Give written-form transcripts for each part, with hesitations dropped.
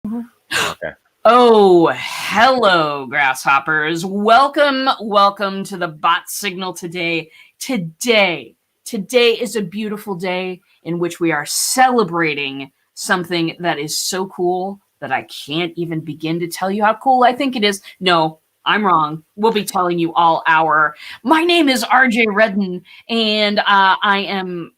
Okay. Oh, hello, Grasshoppers. Welcome to the bot signal today. Today is a beautiful day in which we are celebrating something that is so cool that I can't even begin to tell you how cool I think it is. No, I'm wrong. We'll be telling you all hour. My name is RJ Redden, and I'm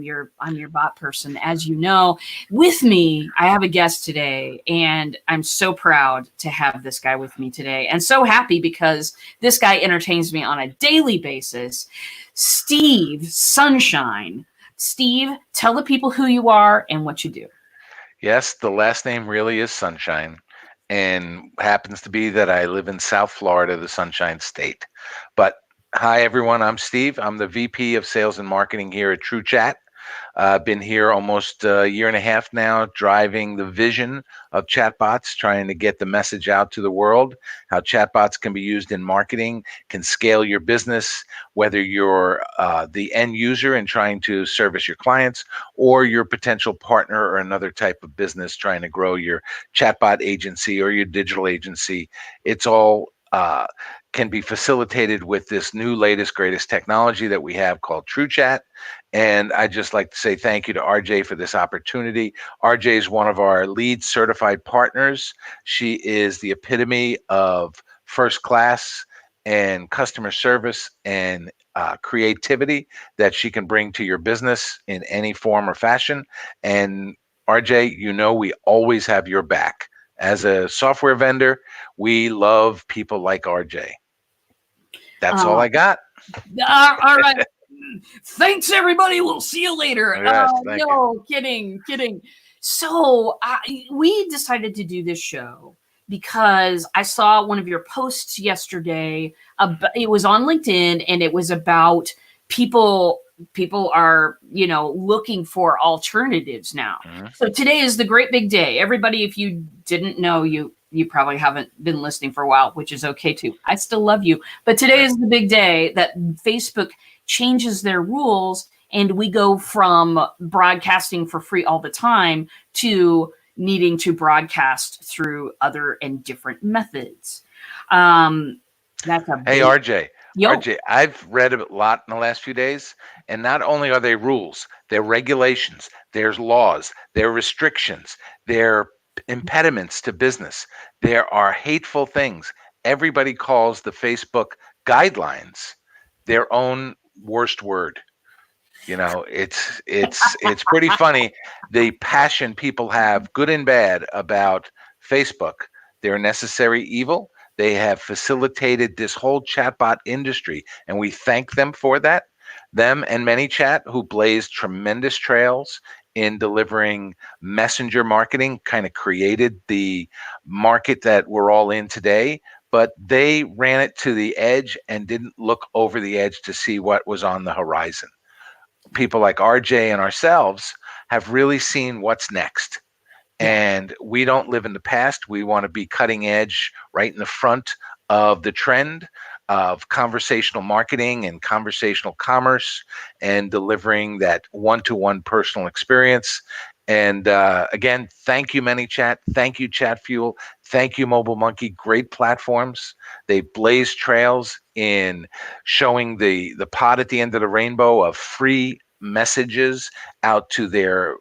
your bot person, as you know. With me, I have a guest today, and I'm so proud to have this guy with me today, and so happy because this guy entertains me on a daily basis. Steve Sunshine. Steve, tell the people who you are and what you do. Yes, the last name really is Sunshine, and happens to be that I live in South Florida, the Sunshine State. But hi, everyone. I'm Steve. I'm the VP of Sales and Marketing here at TrueChat. I've been here almost a year and a half now, driving the vision of chatbots, trying to get the message out to the world, how chatbots can be used in marketing, can scale your business, whether you're the end user and trying to service your clients, or your potential partner or another type of business trying to grow your chatbot agency or your digital agency. It's all can be facilitated with this new latest greatest technology that we have called TrueChat. And I'd just like to say thank you to RJ for this opportunity. RJ is one of our lead certified partners. She is the epitome of first class and customer service and creativity that she can bring to your business in any form or fashion. And RJ, you know, we always have your back. As a software vendor, we love people like RJ. That's all Uh, I got. all right. Thanks, everybody. We'll see you later. Yes, thank you. No, kidding. So we decided to do this show because I saw one of your posts yesterday. It was on LinkedIn, and it was about people. People are, looking for alternatives now. Mhm. So today is the great big day. Everybody, if you didn't know, you probably haven't been listening for a while, which is okay too. I still love you. But today is the big day that Facebook changes their rules, and we go from broadcasting for free all the time to needing to broadcast through other and different methods. That's a Hey, big yo. RJ, I've read a lot in the last few days, and not only are they rules, they're regulations, there's laws, there are restrictions, there are impediments to business. There are hateful things. Everybody calls the Facebook guidelines their own worst word. You know, it's pretty funny the passion people have, good and bad, about Facebook. They're a necessary evil. They have facilitated this whole chatbot industry, and we thank them for that. Them and Manychat, who blazed tremendous trails in delivering messenger marketing, kind of created the market that we're all in today. But they ran it to the edge and didn't look over the edge to see what was on the horizon. People like RJ and ourselves have really seen what's next. Yeah. And we don't live in the past. We want to be cutting edge, right in the front of the trend of conversational marketing and conversational commerce, and delivering that one-to-one personal experience. And again, thank you, ManyChat. Thank you, Chatfuel. Thank you, Mobile Monkey. Great platforms. They blaze trails in showing the pot at the end of the rainbow of free messages out to their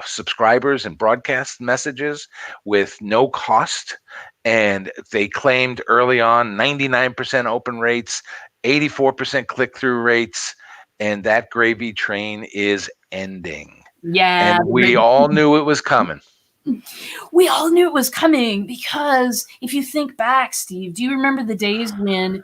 subscribers and broadcast messages with no cost. And they claimed early on 99% open rates, 84% click through rates, and that gravy train is ending. Yeah, And we all knew it was coming. we all knew it was coming because if you think back, Steve, do you remember the days when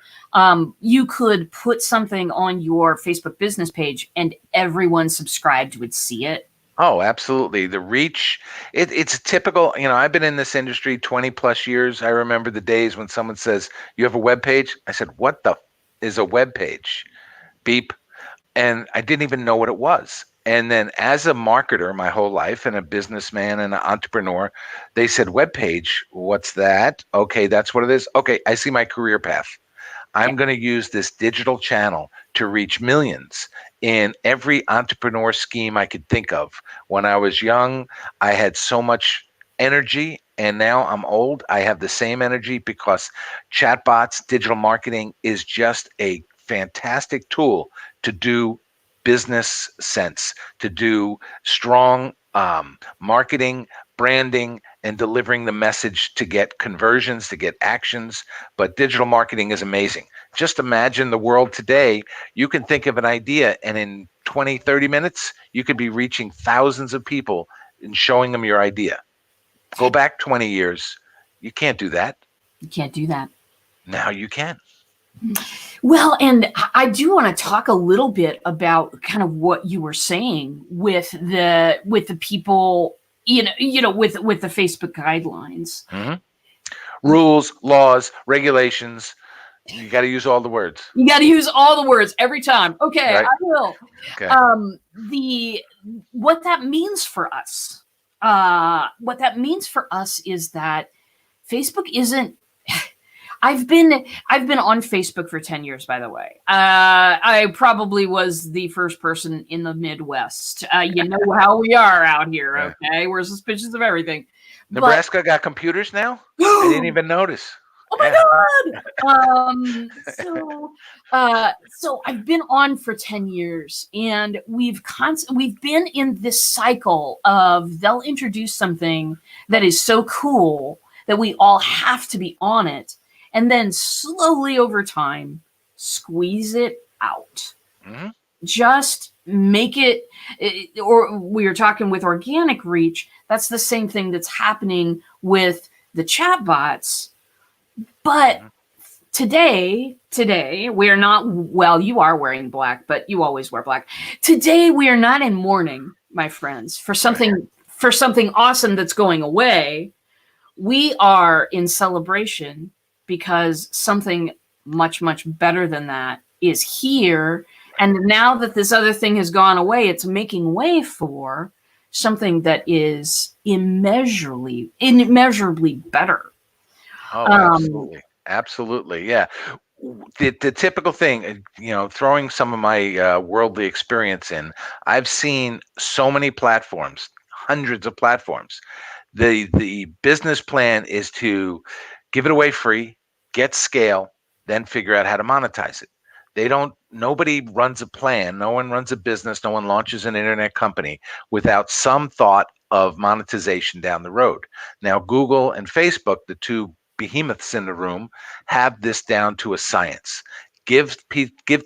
you could put something on your Facebook business page and everyone subscribed would see it? Oh, absolutely. The reach, it's typical. You know, I've been in this industry 20 plus years. I remember the days when someone says, "You have a web page?" I said, "What the is a web page?" Beep. And I didn't even know what it was. And then as a marketer my whole life and a businessman and an entrepreneur, they said, "Web page, what's that?" Okay, that's what it is. Okay, I see my career path. Yeah. I'm going to use this digital channel to reach millions in every entrepreneur scheme I could think of. When I was young, I had so much energy, and now I'm old. I have the same energy because chatbots, digital marketing is just a fantastic tool to do business sense, to do strong marketing, branding, and delivering the message to get conversions, to get actions. But digital marketing is amazing. Just imagine the world today. You can think of an idea, and in 20, 30 minutes, you could be reaching thousands of people and showing them your idea. Go back 20 years, you can't do that. You can't do that. Now you can. Well, and I do want to talk a little bit about kind of what you were saying with the people, with the Facebook guidelines. Mm-hmm. Rules, laws, regulations. You got to use all the words. You got to use all the words every time. Okay, Right. I will. Okay. The what that means for us. What that means for us is that Facebook isn't. I've been on Facebook for 10 years, by the way. I probably was the first person in the Midwest. You know how we are out here, Yeah. okay? We're suspicious of everything. Nebraska got computers now? I didn't even notice. Oh my Yeah. God! So I've been on for 10 years, and we've been in this cycle of they'll introduce something that is so cool that we all have to be on it, and then slowly over time squeeze it out. Mm-hmm. Just make it, or we were talking with organic reach. That's the same thing that's happening with the chatbots. But today we are not, well, you are wearing black, but you always wear black. Today we are not in mourning, my friends, for something awesome that's going away. We are in celebration because something much, much better than that is here. And now that this other thing has gone away, it's making way for something that is immeasurably better. Oh, absolutely. Absolutely. Yeah. The typical thing, throwing some of my worldly experience in, I've seen so many platforms, hundreds of platforms. The business plan is to give it away free, get scale, then figure out how to monetize it. Nobody runs a plan, no one runs a business, no one launches an internet company without some thought of monetization down the road. Now, Google and Facebook, the two behemoths in the room, have this down to a science. Give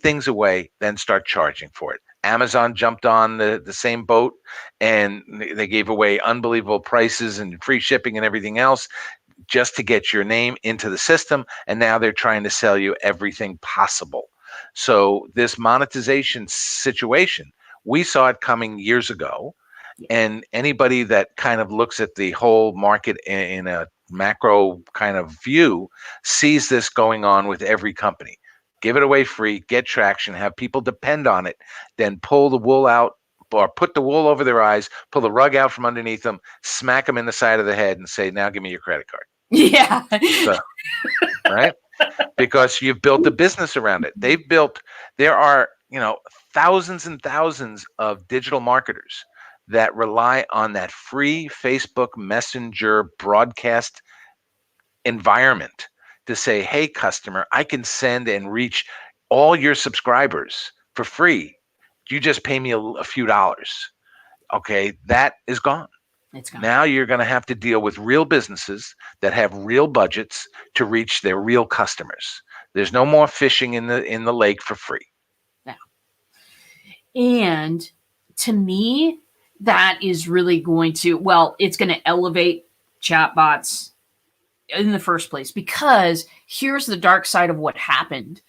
things away, then start charging for it. Amazon jumped on the same boat, and they gave away unbelievable prices and free shipping and everything else just to get your name into the system. And now they're trying to sell you everything possible. So this monetization situation, we saw it coming years ago. And anybody that kind of looks at the whole market in a macro kind of view sees this going on with every company. Give it away free, get traction, have people depend on it, then pull the wool out or put the wool over their eyes, pull the rug out from underneath them, smack them in the side of the head and say, now give me your credit card. Yeah. So, right? Because you've built a business around it. There are, thousands and thousands of digital marketers that rely on that free Facebook Messenger broadcast environment to say, hey, customer, I can send and reach all your subscribers for free. You just pay me a few dollars. Okay, that is gone. It's gone. Now you're going to have to deal with real businesses that have real budgets to reach their real customers. There's no more fishing in the lake for free. Yeah. And to me, that is really going to, it's going to elevate chatbots in the first place, because here's the dark side of what happened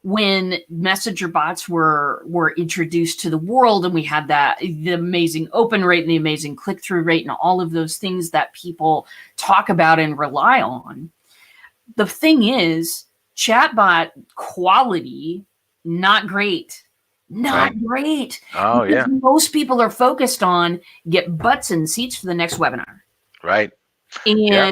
when messenger bots were introduced to the world, and we had the amazing open rate and the amazing click-through rate and all of those things that people talk about and rely on. The thing is, chatbot quality, not great. Not Right. great. Oh, because yeah. most people are focused on get butts and seats for the next webinar. Right. And Yeah.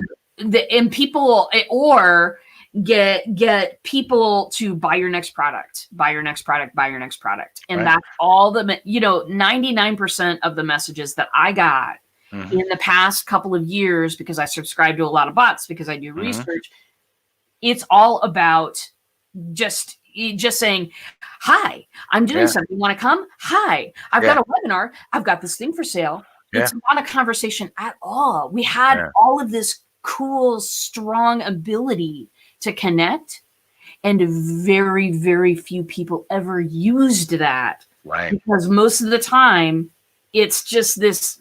People, or get people to buy your next product, and Right. that's all 99% of the messages that I got Mm-hmm. In the past couple of years, because I subscribe to a lot of bots because I do Mm-hmm. research, it's all about just saying, "Hi, I'm doing Yeah. something. Want to come? Hi, I've got Yeah. a webinar. I've got this thing for sale." Yeah. It's not a conversation at all. We had Yeah. all of this cool, strong ability to connect, and very, very few people ever used that Right. because most of the time it's just this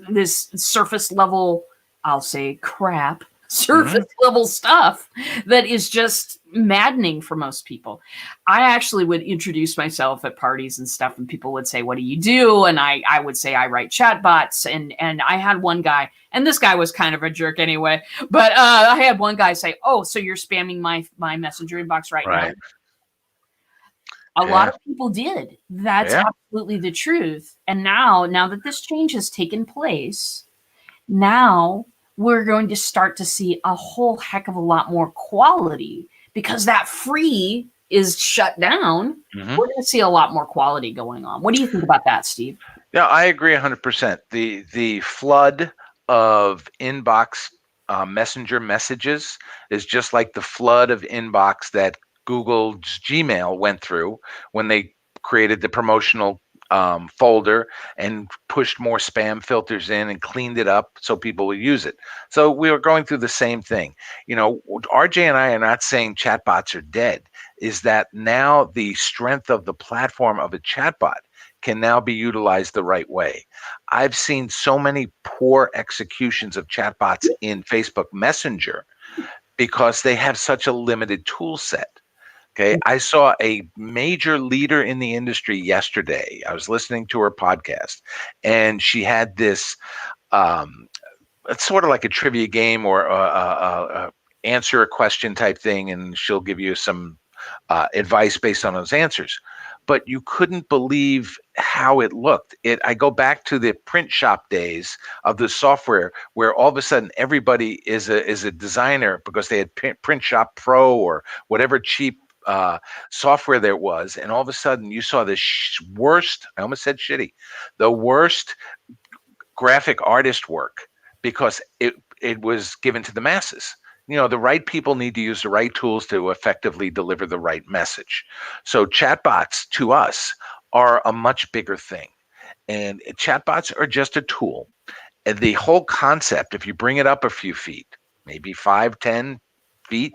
surface level, I'll say crap, Mm-hmm. surface level stuff that is just maddening for most people. I actually would introduce myself at parties and stuff, and people would say, "What do you do?" And I would say I write chatbots. And I had one guy, and this guy was kind of a jerk anyway, but I had one guy say, "Oh, so you're spamming my messenger inbox right now?" Right. A lot Yeah. of people did. That's Yeah. absolutely the truth. And now that this change has taken place, now we're going to start to see a whole heck of a lot more quality because that free is shut down. Mm-hmm. We're going to see a lot more quality going on. What do you think about that, Steve? Yeah, I agree 100%. The flood of inbox messenger messages is just like the flood of inbox that Google's Gmail went through when they created the promotional folder and pushed more spam filters in and cleaned it up so people would use it. So we are going through the same thing. You know, RJ and I are not saying chatbots are dead. Is that now the strength of the platform of a chatbot can now be utilized the right way. I've seen so many poor executions of chatbots in Facebook Messenger because they have such a limited tool set. Okay. I saw a major leader in the industry yesterday. I was listening to her podcast, and she had this it's sort of like a trivia game or answer a question type thing, and she'll give you some advice based on those answers. But you couldn't believe how it looked. I go back to the print shop days of the software, where all of a sudden everybody is a designer because they had Print Shop Pro or whatever cheap software there was, and all of a sudden you saw the worst. I almost said shitty, the worst graphic artist work because it was given to the masses. You know, the right people need to use the right tools to effectively deliver the right message. So chatbots to us are a much bigger thing. And chatbots are just a tool. And the whole concept, if you bring it up a few feet, maybe 5, 10 feet,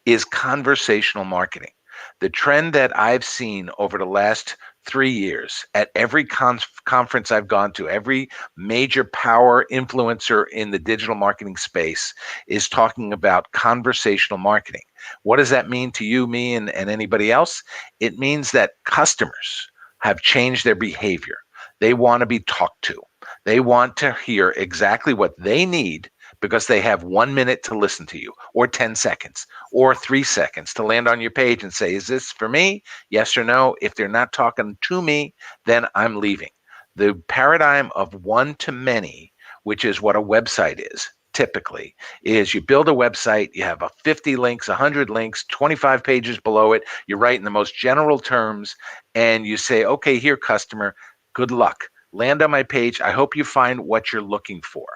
is conversational marketing. The trend that I've seen over the last 3 years at every conference I've gone to, every major power influencer in the digital marketing space is talking about conversational marketing. What does that mean to you, me, and anybody else? It means that customers have changed their behavior. They want to be talked to. They want to hear exactly what they need because they have 1 minute to listen to you, or 10 seconds, or 3 seconds to land on your page and say, is this for me? Yes or no. If they're not talking to me, then I'm leaving. The paradigm of one to many, which is what a website is, typically is you build a website, you have a 50 links, 100 links, 25 pages below it, you write in the most general terms, and you say, okay, here, customer, good luck. Land on my page. I hope you find what you're looking for.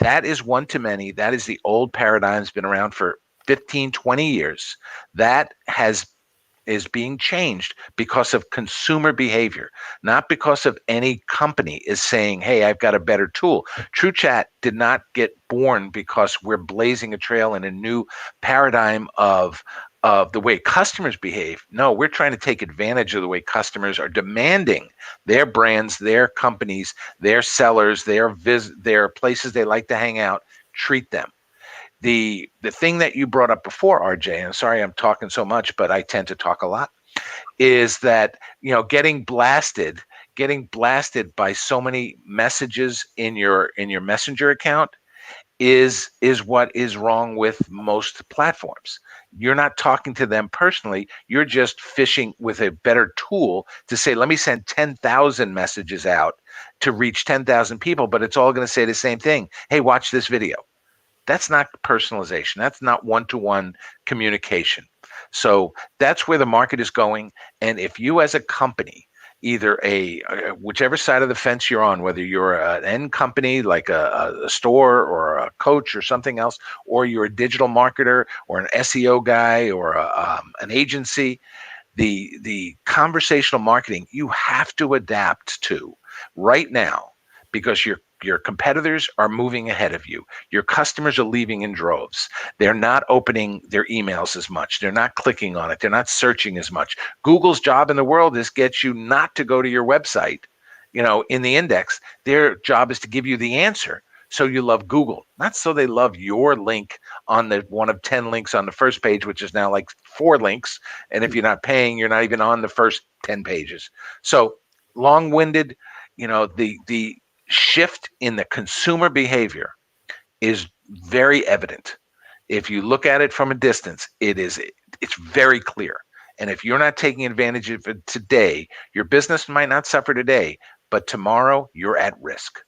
That is one to many. That is the old paradigm. It's been around for 15, 20 years. That is being changed because of consumer behavior, not because of any company is saying, hey, I've got a better tool. TrueChat did not get born because we're blazing a trail in a new paradigm of the way customers behave. No, we're trying to take advantage of the way customers are demanding their brands, their companies, their sellers, their places they like to hang out, treat them. The thing that you brought up before, RJ, and sorry I'm talking so much, but I tend to talk a lot, is that getting blasted by so many messages in your messenger account is what is wrong with most platforms. You're not talking to them personally. You're just fishing with a better tool to say, let me send 10,000 messages out to reach 10,000 people, but it's all going to say the same thing. Hey, watch this video. That's not personalization. That's not one-to-one communication. So that's where the market is going. And if you as a company either whichever side of the fence you're on, whether you're an end company like a store or a coach or something else, or you're a digital marketer or an SEO guy or an agency, the conversational marketing you have to adapt to right now, because your competitors are moving ahead of you. Your customers are leaving in droves. They're not opening their emails as much. They're not clicking on it. They're not searching as much. Google's job in the world is get you not to go to your website, in the index. Their job is to give you the answer. So you love Google, not so they love your link on the one of 10 links on the first page, which is now like 4 links. And if you're not paying, you're not even on the first 10 pages. So long-winded, the shift in the consumer behavior is very evident. If you look at it from a distance, it's very clear. And if you're not taking advantage of it today, your business might not suffer today, but tomorrow you're at risk.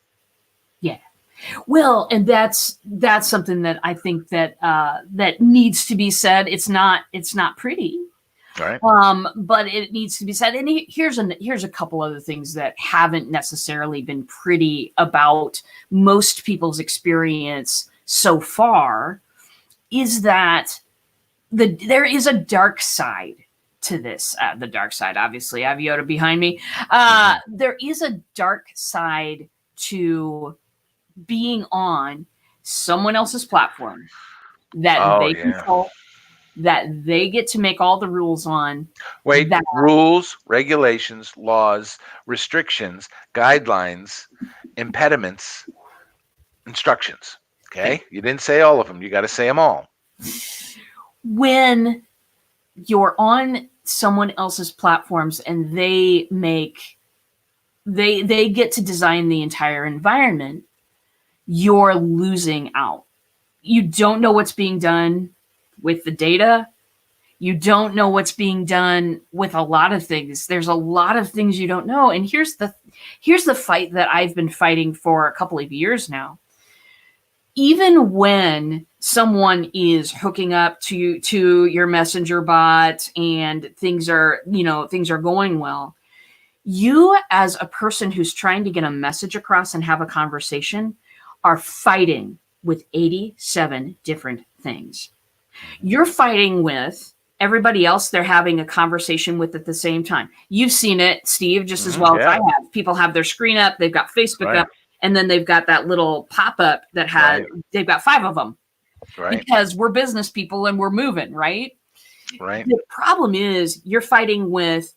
Yeah. Well, and that's something that I think that that needs to be said. It's not pretty, Right. but it needs to be said. And here's a couple other things that haven't necessarily been pretty about most people's experience so far, is that there is a dark side to this. The dark side, obviously, I have Yoda behind me. There is a dark side to being on someone else's platform that they control, that they get to make all the rules on. Wait, rules, regulations, laws, restrictions, guidelines, impediments, instructions. Okay? You didn't say all of them. You got to say them all. When you're on someone else's platforms and they get to design the entire environment, you're losing out. You don't know what's being done with the data. You don't know what's being done with a lot of things. There's a lot of things you don't know. And here's the fight that I've been fighting for a couple of years now. Even when someone is hooking up to your messenger bot and things are going well, you as a person who's trying to get a message across and have a conversation are fighting with 87 different things. You're fighting with everybody else they're having a conversation with at the same time. You've seen it, Steve, just as well as I have. People have their screen up, they've got Facebook up, and then they've got that little pop-up that has, they've got 5 of them. Because we're business people and we're moving, right? The problem is you're fighting with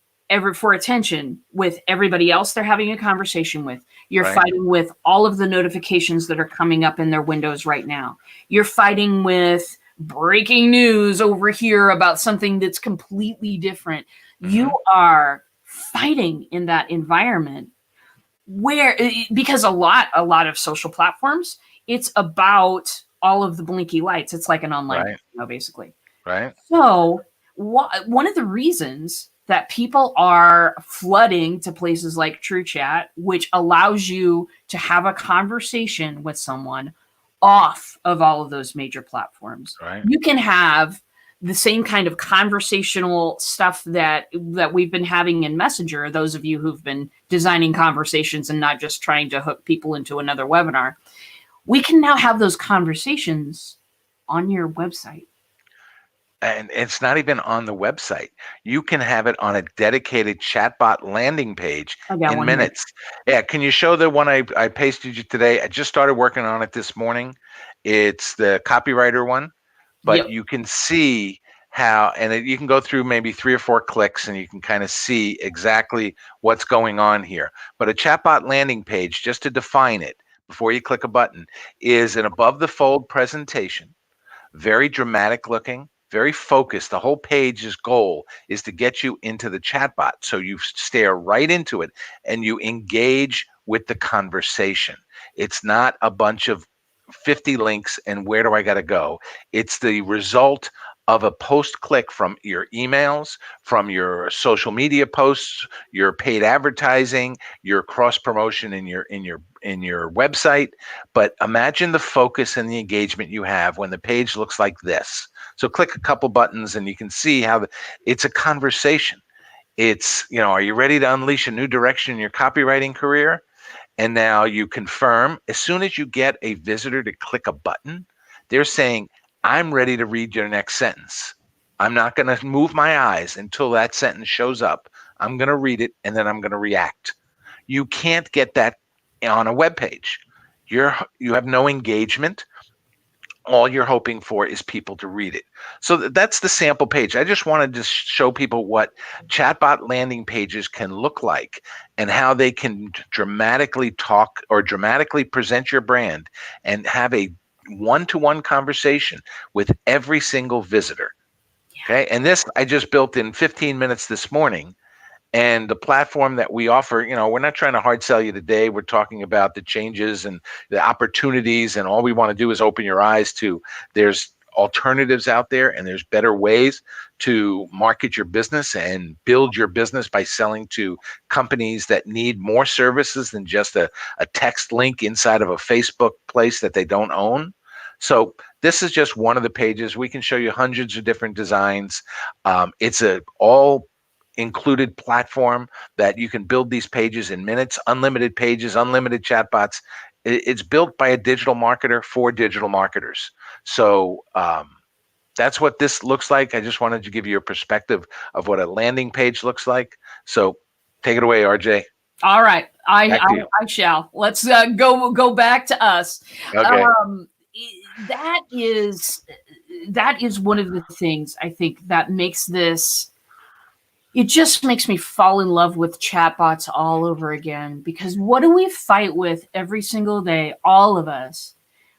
for attention with everybody else they're having a conversation with. You're fighting with all of the notifications that are coming up in their windows right now. You're fighting with breaking news over here about something that's completely different. You are fighting in that environment because a lot of social platforms, it's about all of the blinky lights. It's like an online casino, basically. So one of the reasons that people are flooding to places like TrueChat, which allows you to have a conversation with someone off of all of those major platforms. You can have the same kind of conversational stuff that we've been having in Messenger, those of you who've been designing conversations and not just trying to hook people into another webinar. We can now have those conversations on your website. And it's not even on the website. You can have it on a dedicated chatbot landing page in minutes. Yeah, can you show the one I pasted you today? I just started working on it this morning. It's the copywriter one, but you can see how, and you can go through maybe 3 or 4 clicks and you can kind of see exactly what's going on here. But a chatbot landing page, just to define it before you click a button, is an above the fold presentation, very dramatic looking, very focused. The whole page's goal is to get you into the chatbot. So you stare right into it and you engage with the conversation. It's not a bunch of 50 links and where do I got to go? It's the result of a post click from your emails, from your social media posts, your paid advertising, your cross promotion in your website. But imagine the focus and the engagement you have when the page looks like this. So click a couple buttons and you can see how it's a conversation. It's, are you ready to unleash a new direction in your copywriting career? And now you confirm. As soon as you get a visitor to click a button, they're saying, I'm ready to read your next sentence. I'm not going to move my eyes until that sentence shows up. I'm going to read it and then I'm going to react. You can't get that on a web page. You have no engagement. All you're hoping for is people to read it. So that's the sample page. I just wanted to show people what chatbot landing pages can look like and how they can dramatically talk or dramatically present your brand and have a one-to-one conversation with every single visitor. Okay. And this I just built in 15 minutes this morning. And the platform that we offer, we're not trying to hard sell you today. We're talking about the changes and the opportunities, and all we want to do is open your eyes to there's alternatives out there and there's better ways to market your business and build your business by selling to companies that need more services than just a text link inside of a Facebook place that they don't own. So this is just one of the pages. We can show you hundreds of different designs. It's a all included platform that you can build these pages in minutes, unlimited pages, unlimited chatbots. It's built by a digital marketer for digital marketers. So that's what this looks like. I just wanted to give you a perspective of what a landing page looks like. So take it away, RJ. All right, I shall. Let's go back to us. Okay. That is one of the things I think that makes this. It just makes me fall in love with chatbots all over again, because what do we fight with every single day? All of us,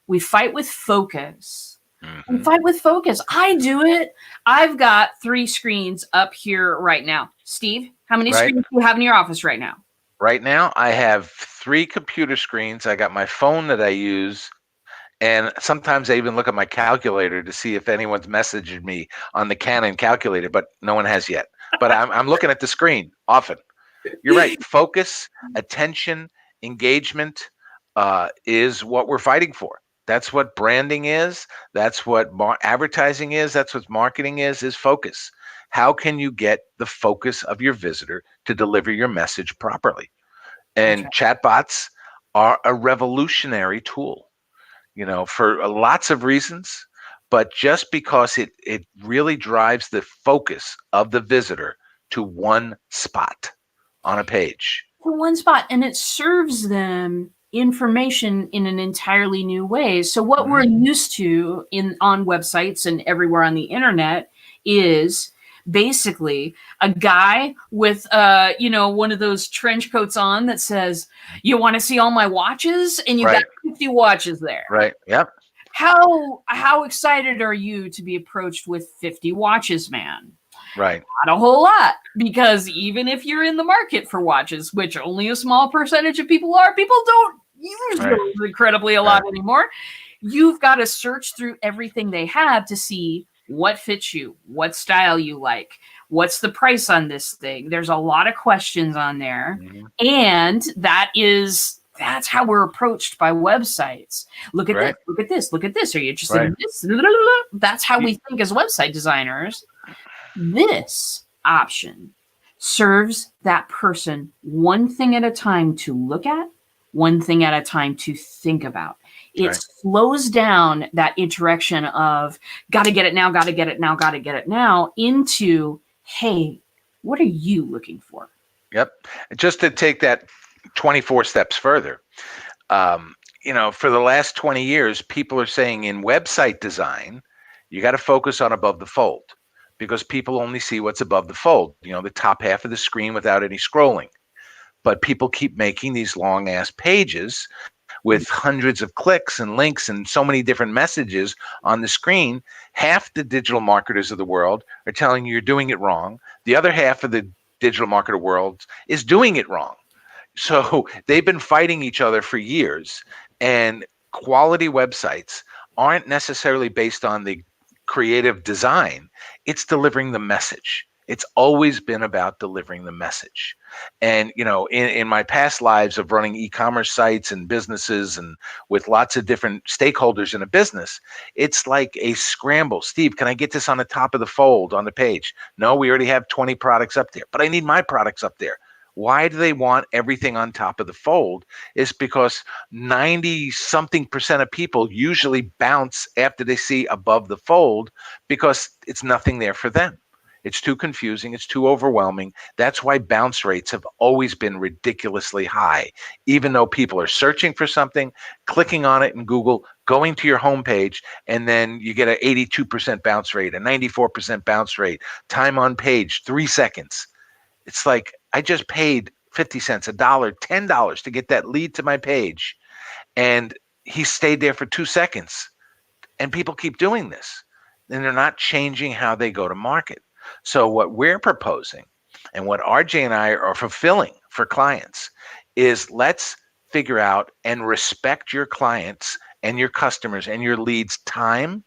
we fight with focus. Mm-hmm. We fight with focus. I do it. I've got 3 screens up here right now. Steve, how many screens do you have in your office right now? Right now, I have 3 computer screens. I got my phone that I use. And sometimes I even look at my calculator to see if anyone's messaged me on the Canon calculator, but no one has yet. But I'm looking at the screen often. You're right. Focus, attention, engagement is what we're fighting for. That's what branding is. That's what advertising is. That's what marketing is focus. How can you get the focus of your visitor to deliver your message properly? And chatbots are a revolutionary tool, for lots of reasons. But just because it really drives the focus of the visitor to one spot on a page. To one spot, and it serves them information in an entirely new way. So what we're used to on websites and everywhere on the internet is basically a guy with one of those trench coats on that says, "You want to see all my watches?" And you got 50 watches there. Right. Yep. How excited are you to be approached with 50 watches, man? Right. Not a whole lot, because even if you're in the market for watches, which only a small percentage of people are, people don't use those incredibly a lot anymore. You've got to search through everything they have to see what fits you, what style you like, what's the price on this thing. There's a lot of questions on there. And that's how we're approached by websites. Look at this, look at this, look at this. Are you interested in this? That's how we think as website designers. This option serves that person one thing at a time to look at, one thing at a time to think about. It slows down that interaction of gotta get it now, gotta get it now, gotta get it now into, hey, what are you looking for? Yep. Just to take that 24 steps further, for the last 20 years, people are saying in website design, you got to focus on above the fold, because people only see what's above the fold, the top half of the screen without any scrolling. But people keep making these long ass pages with hundreds of clicks and links and so many different messages on the screen. Half the digital marketers of the world are telling you you're doing it wrong. The other half of the digital marketer world is doing it wrong. So they've been fighting each other for years, and quality websites aren't necessarily based on the creative design. It's delivering the message. It's always been about delivering the message. And, in my past lives of running e-commerce sites and businesses and with lots of different stakeholders in a business, it's like a scramble. Steve, can I get this on the top of the fold on the page? No, we already have 20 products up there, but I need my products up there. Why do they want everything on top of the fold? Is because 90 something percent of people usually bounce after they see above the fold because it's nothing there for them. It's too confusing. It's too overwhelming. That's why bounce rates have always been ridiculously high, even though people are searching for something, clicking on it in Google, going to your homepage, and then you get an 82% bounce rate, a 94% bounce rate, time on page, 3 seconds. It's like I just paid 50 cents, a dollar, $10 to get that lead to my page. And he stayed there for 2 seconds. And people keep doing this. And they're not changing how they go to market. So what we're proposing and what RJ and I are fulfilling for clients is let's figure out and respect your clients and your customers and your leads' time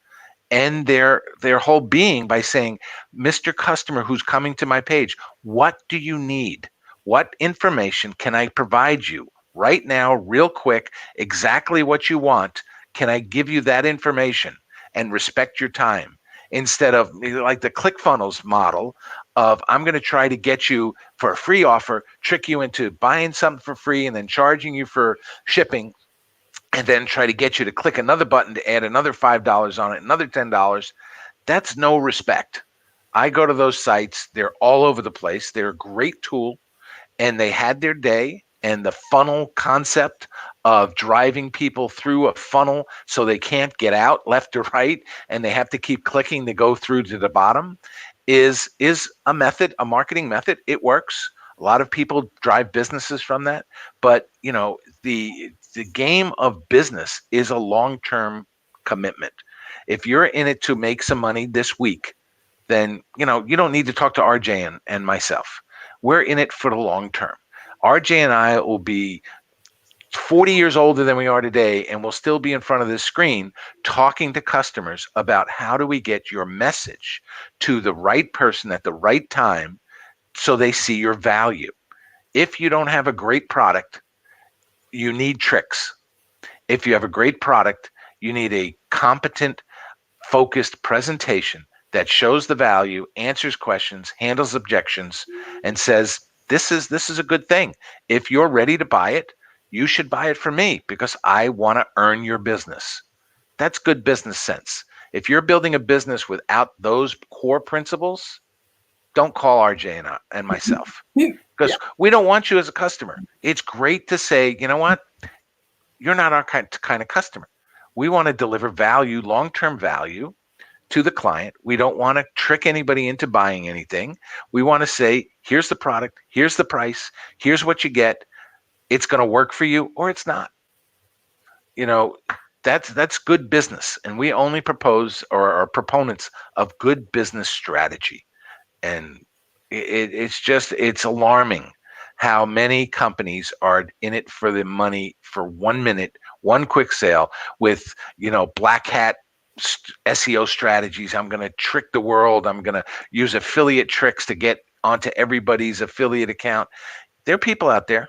and their whole being by saying, Mr. Customer who's coming to my page, what do you need? What information can I provide you right now, real quick, exactly what you want? Can I give you that information and respect your time? Instead of like the ClickFunnels model of I'm going to try to get you for a free offer, trick you into buying something for free and then charging you for shipping, and then try to get you to click another button to add another $5 on it, another $10. That's no respect. I go to those sites. They're all over the place. They're a great tool, and they had their day. And the funnel concept of driving people through a funnel so they can't get out left or right, and they have to keep clicking to go through to the bottom is a method, a marketing method. It works. A lot of people drive businesses from that. But, the game of business is a long-term commitment. If you're in it to make some money this week, then, you don't need to talk to RJ and myself. We're in it for the long term. RJ and I will be 40 years older than we are today, and we'll still be in front of this screen talking to customers about how do we get your message to the right person at the right time so they see your value. If you don't have a great product, you need tricks. If you have a great product, you need a competent, focused presentation that shows the value, answers questions, handles objections, and says, this is a good thing. If you're ready to buy it, you should buy it from me because I want to earn your business. That's good business sense. If you're building a business without those core principles, don't call RJ and myself because we don't want you as a customer. It's great to say, you know what? You're not our kind of customer. We want to deliver value, long-term value to the client. We don't want to trick anybody into buying anything. We want to say, here's the product, here's the price, here's what you get. It's going to work for you or it's not. That's good business. And we only propose or are proponents of good business strategy. And it's alarming how many companies are in it for the money for 1 minute, one quick sale with, black hat SEO strategies. I'm going to trick the world. I'm going to use affiliate tricks to get onto everybody's affiliate account. There are people out there.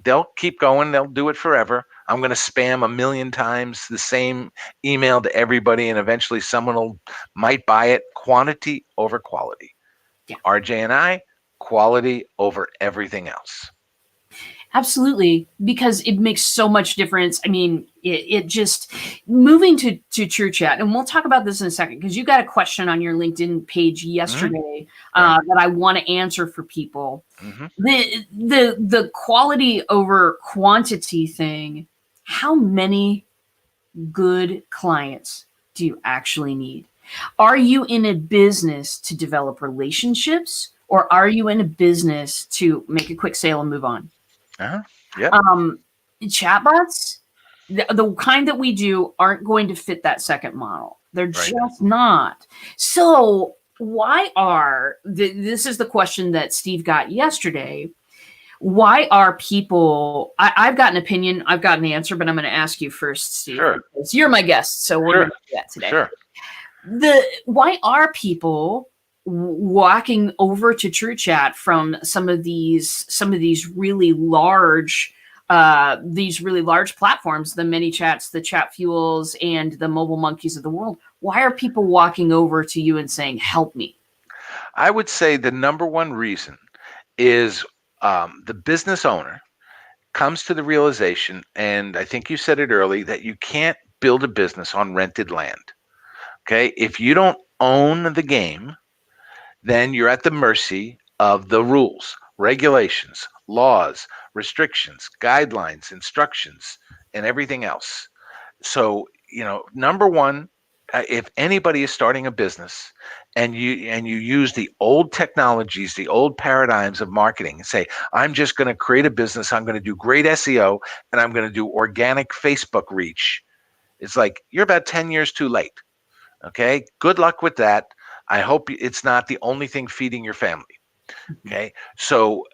They'll keep going. They'll do it forever. I'm going to spam 1,000,000 times the same email to everybody, and eventually someone might buy it. Quantity over quality. Yeah. RJ and I, quality over everything else. Absolutely, because it makes so much difference. I mean, it just moving to True Chat, and we'll talk about this in a second because you got a question on your LinkedIn page yesterday that I want to answer for people. Mm-hmm. The quality over quantity thing. How many good clients do you actually need? Are you in a business to develop relationships, or are you in a business to make a quick sale and move on? Yeah. Chatbots, the kind that we do, aren't going to fit that second model. They're just not. So why are this is the question that Steve got yesterday. Why are people? I've got an opinion. I've got an answer, but I'm going to ask you first, Steve. Sure. Because you're my guest, so we're going to do that today. Sure. Why are people walking over to TrueChat from some of these really large platforms, the Manychats, the Chatfuels, and the Mobile Monkeys of the world. Why are people walking over to you and saying, "Help me"? I would say the number one reason is the business owner comes to the realization, and I think you said it early, that you can't build a business on rented land. Okay. If you don't own the game, then you're at the mercy of the rules, regulations, laws, restrictions, guidelines, instructions, and everything else. So, number one, if anybody is starting a business and you use the old technologies, the old paradigms of marketing, and say, I'm just going to create a business, I'm going to do great SEO, and I'm going to do organic Facebook reach, it's like you're about 10 years too late. Okay. Good luck with that. I hope it's not the only thing feeding your family. Okay. So,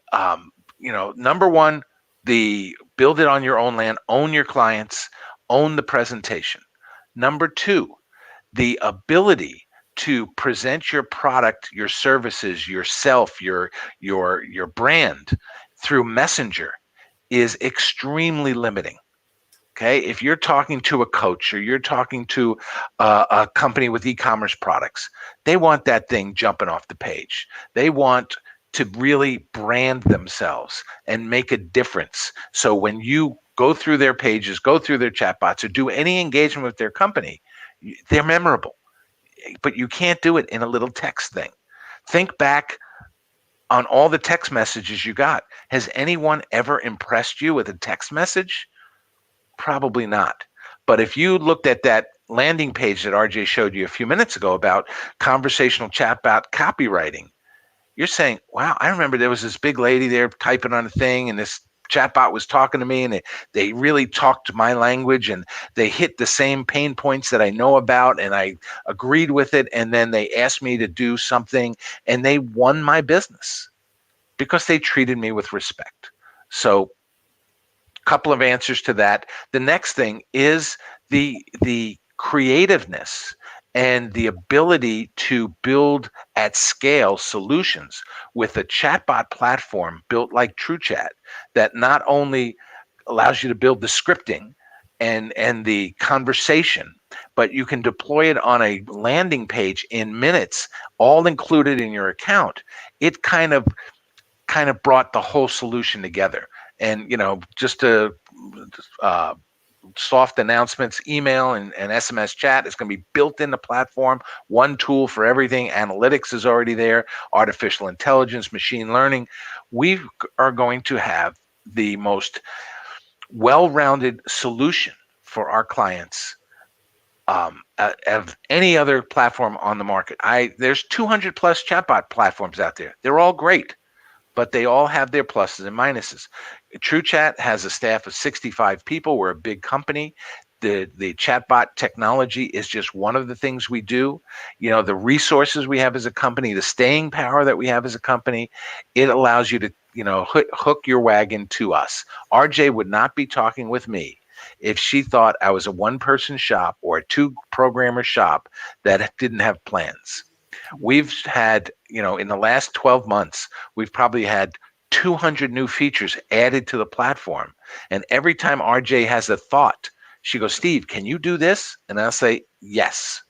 number one, the build it on your own land, own your clients, own the presentation. Number two, the ability to present your product, your services, yourself, your brand through Messenger is extremely limiting. Okay, if you're talking to a coach or you're talking to a company with e-commerce products, they want that thing jumping off the page. They want to really brand themselves and make a difference. So when you go through their pages, go through their chatbots, or do any engagement with their company, they're memorable. But you can't do it in a little text thing. Think back on all the text messages you got. Has anyone ever impressed you with a text message? Probably not. But if you looked at that landing page that RJ showed you a few minutes ago about conversational chatbot copywriting, you're saying, wow, I remember there was this big lady there typing on a thing, and this chatbot was talking to me, and they really talked my language, and they hit the same pain points that I know about, and I agreed with it. And then they asked me to do something, and they won my business because they treated me with respect. So, couple of answers to that. The next thing is the creativeness and the ability to build at scale solutions with a chatbot platform built like TrueChat that not only allows you to build the scripting and the conversation, but you can deploy it on a landing page in minutes, all included in your account. It kind of brought the whole solution together. And just to uh, soft announcements, email and SMS chat is going to be built in the platform. One tool for everything. Analytics is already there. Artificial intelligence, machine learning. We are going to have the most well-rounded solution for our clients of any other platform on the market. There's 200 plus chatbot platforms out there. They're all great, but they all have their pluses and minuses. TrueChat has a staff of 65 people. We're a big company. The chatbot technology is just one of the things we do. The resources we have as a company, the staying power that we have as a company, it allows you to, hook your wagon to us. RJ would not be talking with me if she thought I was a one-person shop or a two-programmer shop that didn't have plans. We've had, in the last 12 months, we've probably had 200 new features added to the platform. And every time RJ has a thought, she goes, Steve, can you do this? And I'll say, yes,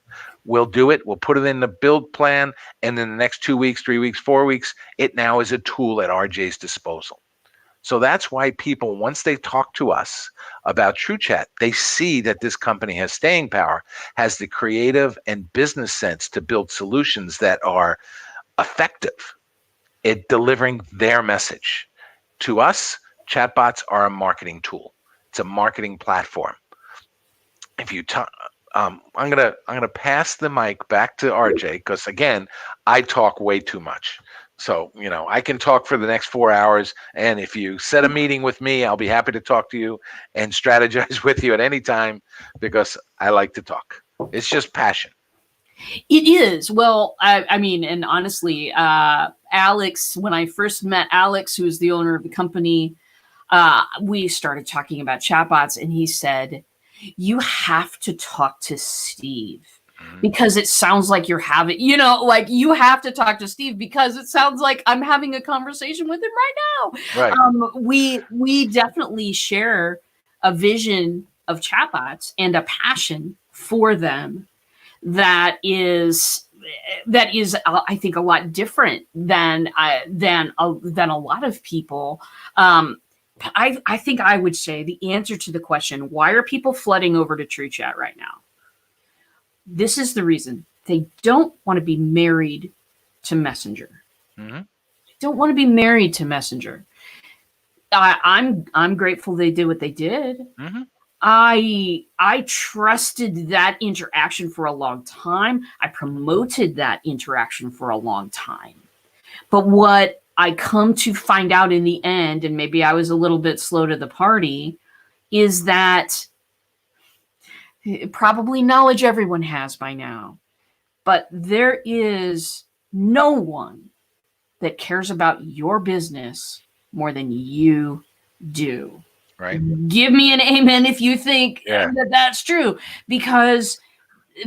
we'll do it. We'll put it in the build plan. And in the next 2 weeks, 3 weeks, 4 weeks, it now is a tool at RJ's disposal. So that's why people, once they talk to us about TrueChat, they see that this company has staying power, has the creative and business sense to build solutions that are effective at delivering their message. To us, chatbots are a marketing tool. It's a marketing platform. If you talk, I'm gonna pass the mic back to RJ because again, I talk way too much. So I can talk for the next 4 hours, and if you set a meeting with me, I'll be happy to talk to you and strategize with you at any time because I like to talk. It's just passion. It is. Well, I mean, and honestly, Alex, when I first met Alex, who is the owner of the company, we started talking about chatbots, and he said, "You have to talk to Steve because it sounds like you're having, like you have to talk to Steve because it sounds like I'm having a conversation with him right now. Right. We definitely share a vision of chatbots and a passion for them that is I think a lot different than a lot of people. I think I would say the answer to the question, why are people flooding over to TrueChat right now? This is the reason. They don't want to be married to Messenger. Mm-hmm. They don't want to be married to Messenger. I'm grateful they did what they did. Mm-hmm. I trusted that interaction for a long time. I promoted that interaction for a long time. But what I come to find out in the end, and maybe I was a little bit slow to the party, is that probably knowledge everyone has by now, but there is no one that cares about your business more than you do. Right. Give me an amen if you think Yeah. that that's true, because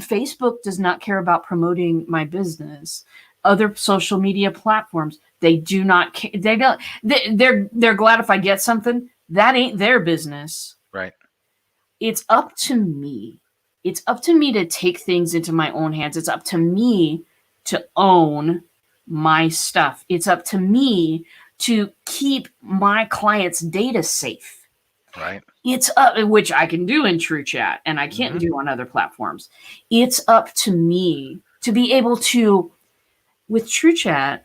Facebook does not care about promoting my business. Other social media platforms, they do not care. They don't. They're glad if I get something. That ain't their business. Right. It's up to me. It's up to me to take things into my own hands. It's up to me to own my stuff. It's up to me to keep my clients' data safe. Right. It's up, which I can do in TrueChat and I can't do on other platforms. It's up to me to be able to, with TrueChat,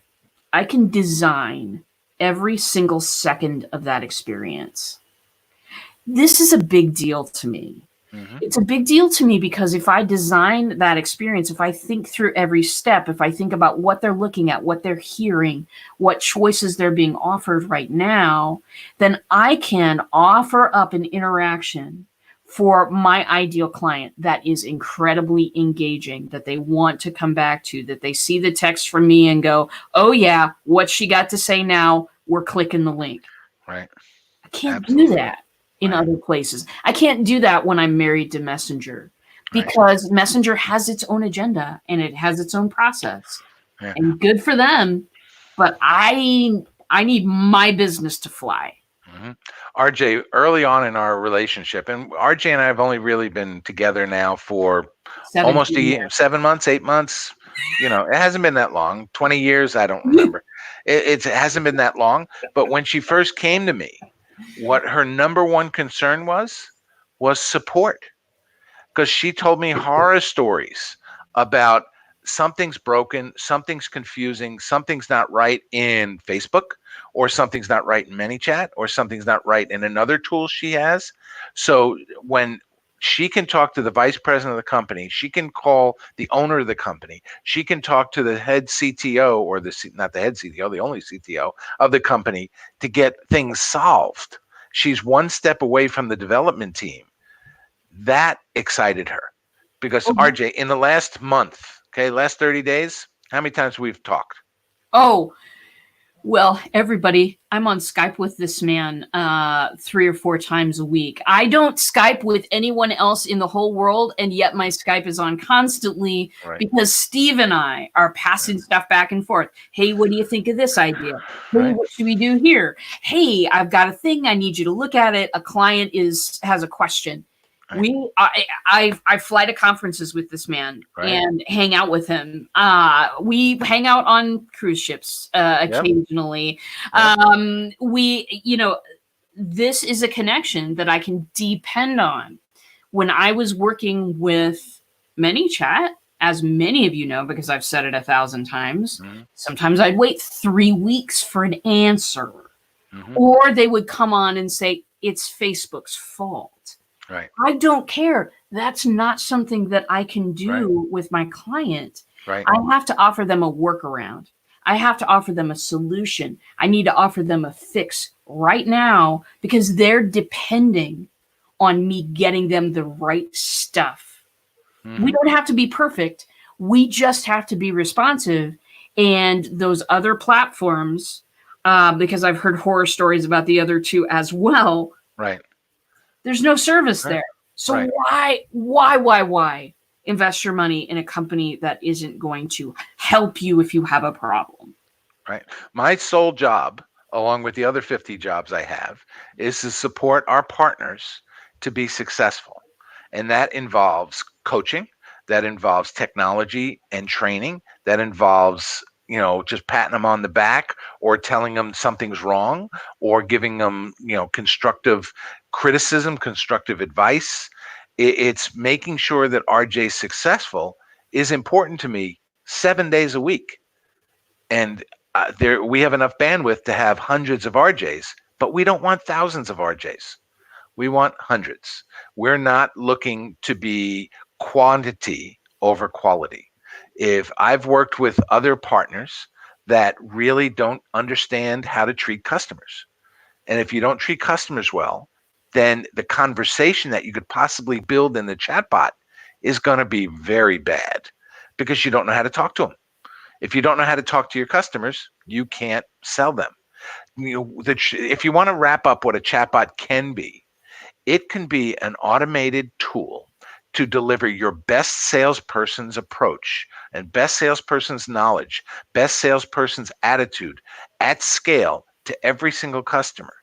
I can design every single second of that experience. This is a big deal to me. Mm-hmm. It's a big deal to me because if I design that experience, if I think through every step, if I think about what they're looking at, what they're hearing, what choices they're being offered right now, then I can offer up an interaction for my ideal client that is incredibly engaging, that they want to come back to, that they see the text from me and go, oh yeah, what she got to say now, we're clicking the link. Right. I can't do Absolutely. that in Right. other places. I can't do that when I'm married to Messenger Right. because Messenger has its own agenda and it has its own process. Yeah. And good for them, but I need my business to fly. Mm-hmm. RJ, early on in our relationship, and RJ and I have only really been together now for 17 almost a year, years. 7 months, 8 months. It hasn't been that long. 20 years, I don't remember. It hasn't been that long. But when she first came to me, what her number one concern was support, because she told me horror stories about something's broken, something's confusing, something's not right in Facebook, or something's not right in Manychat, or something's not right in another tool she has. So when she can talk to the vice president of the company, she can call the owner of the company, she can talk to the head CTO, or not the head CTO, the only CTO of the company, to get things solved. She's one step away from the development team. That excited her because RJ, in the last month, last 30 days, how many times we've talked? Oh, well, everybody, I'm on Skype with this man 3 or 4 times a week. I don't Skype with anyone else in the whole world, and yet my Skype is on constantly because Steve and I are passing stuff back and forth. Hey, what do you think of this idea? Hey, what should we do here? Hey, I've got a thing. I need you to look at it. A client has a question. I fly to conferences with this man and hang out with him. We hang out on cruise ships occasionally. This is a connection that I can depend on. When I was working with Manychat, as many of you know, because I've said it 1,000 times, sometimes I'd wait 3 weeks for an answer, or they would come on and say, it's Facebook's fault. Right. I don't care. That's not something that I can do with my client. Right. I have to offer them a workaround. I have to offer them a solution. I need to offer them a fix right now because they're depending on me getting them the right stuff. We don't have to be perfect. We just have to be responsive. And those other platforms, because I've heard horror stories about the other two as well. Right. There's no service there. So why? invest your money in a company that isn't going to help you if you have a problem. Right. My sole job, along with the other 50 jobs I have, is to support our partners to be successful. And that involves coaching, that involves technology and training, that involves, just patting them on the back or telling them something's wrong or giving them, constructive criticism, constructive advice. It's making sure that RJ's successful is important to me 7 days a week. And there we have enough bandwidth to have hundreds of RJs, but we don't want thousands of RJs. We want hundreds. We're not looking to be quantity over quality. If I've worked with other partners that really don't understand how to treat customers, and if you don't treat customers well, then the conversation that you could possibly build in the chatbot is going to be very bad because you don't know how to talk to them. If you don't know how to talk to your customers, you can't sell them. If you want to wrap up what a chatbot can be, it can be an automated tool to deliver your best salesperson's approach and best salesperson's knowledge, best salesperson's attitude at scale to every single customer.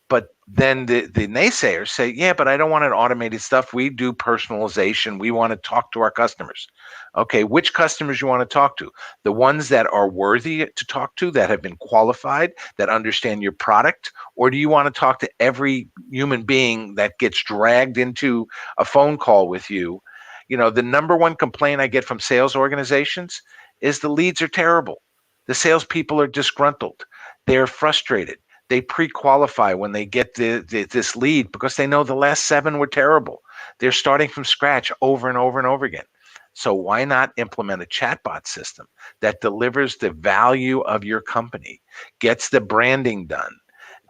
But then the naysayers say, yeah, but I don't want an automated stuff. We do personalization. We want to talk to our customers. Okay, which customers you want to talk to? The ones that are worthy to talk to, that have been qualified, that understand your product? Or do you want to talk to every human being that gets dragged into a phone call with you? The number one complaint I get from sales organizations is the leads are terrible. The salespeople are disgruntled. They're frustrated. They pre-qualify when they get this lead because they know the last 7 were terrible. They're starting from scratch over and over and over again. So why not implement a chatbot system that delivers the value of your company, gets the branding done,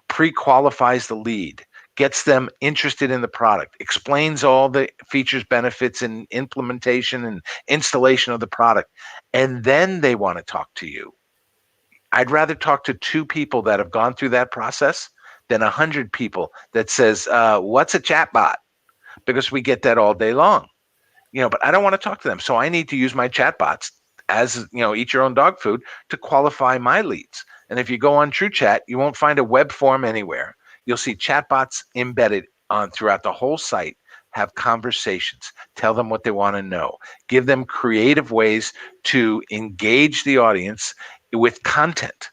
pre-qualifies the lead, gets them interested in the product, explains all the features, benefits, and implementation and installation of the product, and then they want to talk to you. I'd rather talk to 2 people that have gone through that process than 100 people that says, what's a chatbot? Because we get that all day long. But I don't want to talk to them. So I need to use my chatbots as, eat your own dog food to qualify my leads. And if you go on TrueChat, you won't find a web form anywhere. You'll see chatbots embedded on throughout the whole site. Have conversations, tell them what they want to know, give them creative ways to engage the audience with content.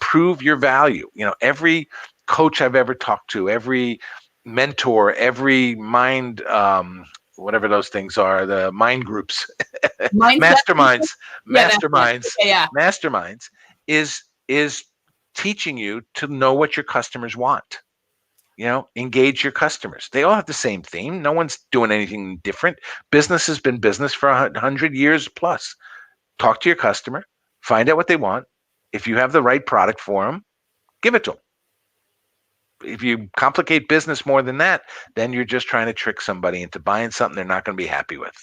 Prove your value. Every coach I've ever talked to, every mentor, every mind, whatever those things are, the mind groups, Mindset. masterminds, Yeah, that's it. masterminds, Yeah. masterminds is teaching you to know what your customers want. Engage your customers. They all have the same theme. No one's doing anything different. Business has been business for 100 years plus. Talk to your customer, find out what they want. If you have the right product for them, give it to them. If you complicate business more than that, then you're just trying to trick somebody into buying something they're not going to be happy with.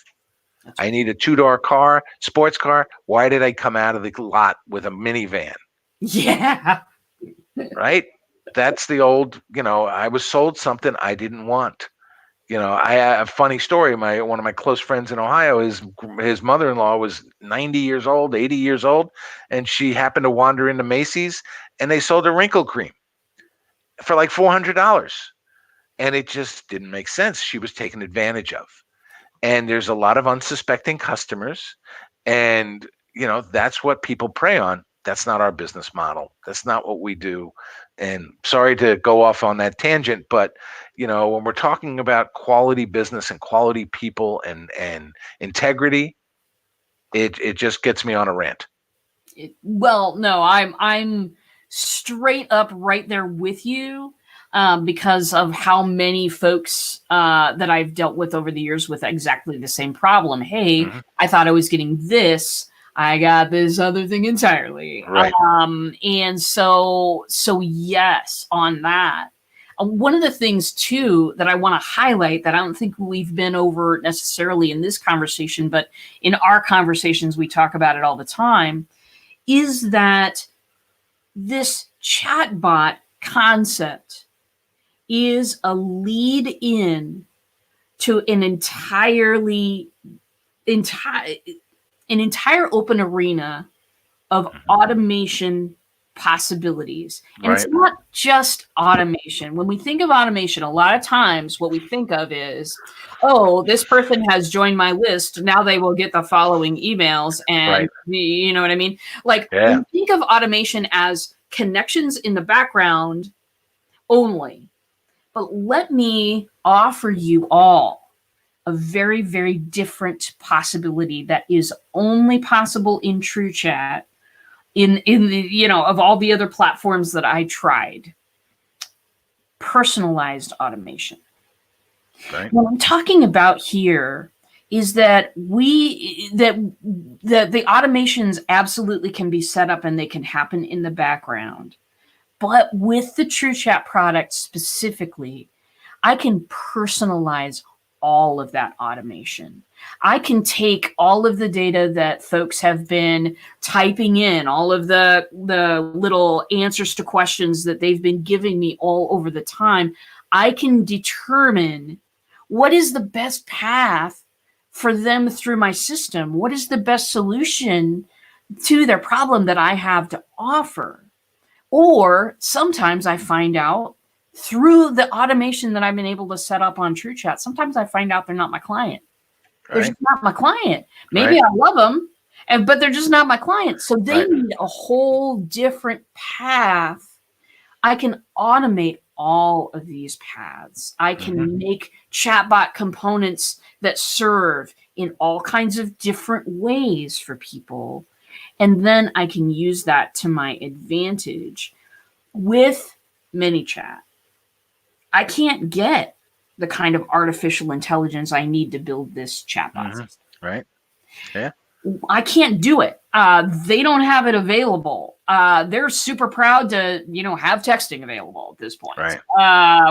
That's I right. need a 2-door car, sports car. Why did I come out of the lot with a minivan? Yeah. Right? That's the old, I was sold something I didn't want. I have a funny story. One of my close friends in Ohio, his mother-in-law was 90 years old, 80 years old, and she happened to wander into Macy's, and they sold her wrinkle cream for like $400, and it just didn't make sense. She was taken advantage of, and there's a lot of unsuspecting customers, and that's what people prey on. That's not our business model. That's not what we do. And sorry to go off on that tangent, but when we're talking about quality business and quality people and integrity, it just gets me on a rant. Well, no, I'm straight up right there with you, because of how many folks that I've dealt with over the years with exactly the same problem. Hey, Hmm. I thought I was getting this. I got this other thing entirely. Right. And so yes, on that. One of the things too that I want to highlight that I don't think we've been over necessarily in this conversation, but in our conversations we talk about it all the time, is that this chatbot concept is a lead in to an entirely entire an entire open arena of Mhm. automation possibilities. And it's Right. not just automation. When we think of automation, a lot of times what we think of is, oh, this person has joined my list. Now they will get the following emails. And Right. you know what I mean? Like Yeah. we think of automation as connections in the background only. But let me offer you all a very, very different possibility that is only possible in TrueChat in the of all the other platforms that I tried. Personalized automation. Right. What I'm talking about here is that the automations absolutely can be set up and they can happen in the background. But with the TrueChat product specifically, I can personalize all of that automation. I can take all of the data that folks have been typing in, all of the little answers to questions that they've been giving me all over the time. I can determine what is the best path for them through my system. What is the best solution to their problem that I have to offer? Or sometimes I find out through the automation that I've been able to set up on TrueChat, sometimes I find out they're not my client. They're Right. just not my client. Maybe Right. I love them, but they're just not my client. So they Right. need a whole different path. I can automate all of these paths. I Hmm. can make chatbot components that serve in all kinds of different ways for people. And then I can use that to my advantage with Manychat. I can't get the kind of artificial intelligence I need to build this chatbot Hmm. system. Right. Yeah. I can't do it. They don't have it available. They're super proud to, have texting available at this point, Right.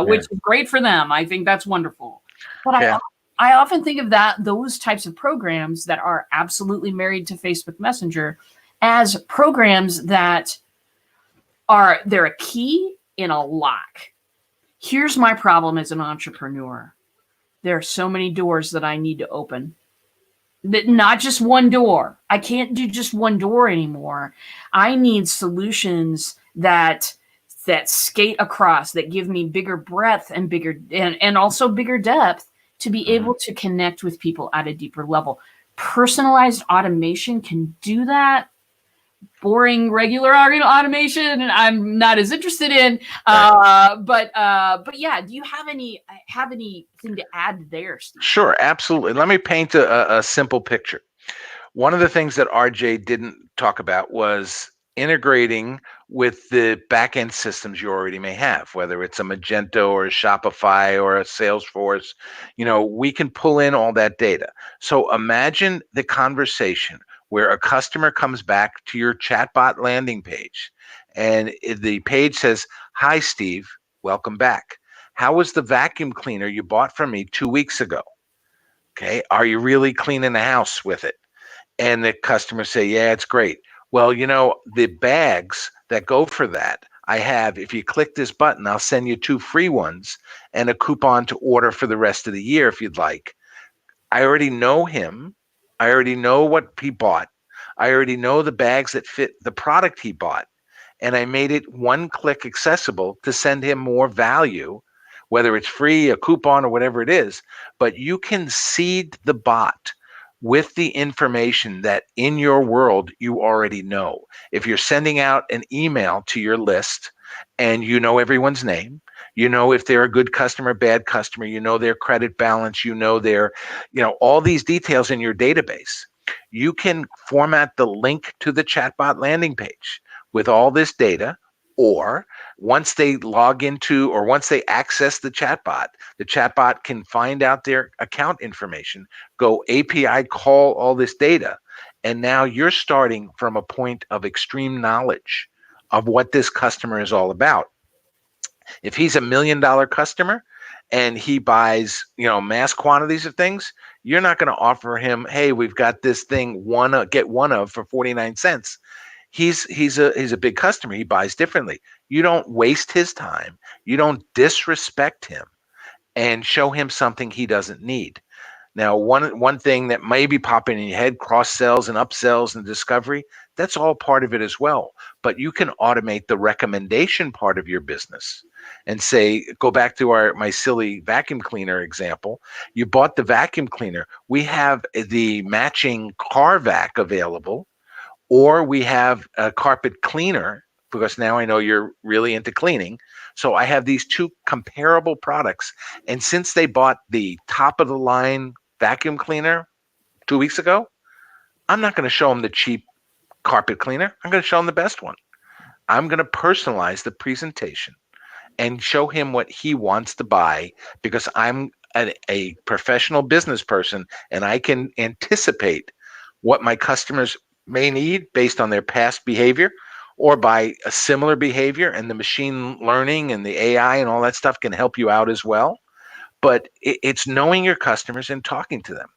which Yeah. is great for them. I think that's wonderful. But Yeah. I often think of those types of programs that are absolutely married to Facebook Messenger as programs that they're a key in a lock. Here's my problem as an entrepreneur. There are so many doors that I need to open. Not just one door. I can't do just one door anymore. I need solutions that skate across, that give me bigger breadth and bigger and also bigger depth to be Hmm. able to connect with people at a deeper level. Personalized automation can do that. Boring regular automation I'm not as interested in. Right. But yeah, do you have anything to add there, Steve? Sure. Absolutely. Let me paint a simple picture. One of the things that RJ didn't talk about was integrating with the back-end systems you already may have, whether it's a Magento or a Shopify or a Salesforce. We can pull in all that data. So imagine the conversation where a customer comes back to your chatbot landing page and the page says, "Hi, Steve, welcome back. How was the vacuum cleaner you bought from me 2 weeks ago? Okay, are you really cleaning the house with it?" And the customers say, "Yeah, it's great." Well, the bags that go for that, I have, if you click this button, I'll send you 2 free ones and a coupon to order for the rest of the year if you'd like. I already know him. I already know what he bought. I already know the bags that fit the product he bought. And I made it one click accessible to send him more value, whether it's free, a coupon, or whatever it is. But you can seed the bot with the information that in your world you already know. If you're sending out an email to your list and you know everyone's name, you know if they're a good customer, bad customer, you know their credit balance, you know all these details in your database. You can format the link to the chatbot landing page with all this data, or once they log into or once they access the chatbot can find out their account information, go API call all this data, and now you're starting from a point of extreme knowledge of what this customer is all about. If he's $1 million customer and he buys, mass quantities of things, you're not going to offer him, "Hey, we've got this thing, get one of for 49 cents." He's a big customer. He buys differently. You don't waste his time. You don't disrespect him and show him something he doesn't need. Now, one thing that may be popping in your head, cross sells and upsells and discovery, that's all part of it as well. But you can automate the recommendation part of your business and say, go back to my silly vacuum cleaner example. You bought the vacuum cleaner. We have the matching car vac available, or we have a carpet cleaner, because now I know you're really into cleaning. So I have these two comparable products. And since they bought the top of the line vacuum cleaner 2 weeks ago, I'm not going to show them the cheap carpet cleaner. I'm going to show them the best one. I'm going to personalize the presentation and show him what he wants to buy, because I'm a professional business person and I can anticipate what my customers may need based on their past behavior or by a similar behavior. And the machine learning and the AI and all that stuff can help you out as well. But it's knowing your customers and talking to them.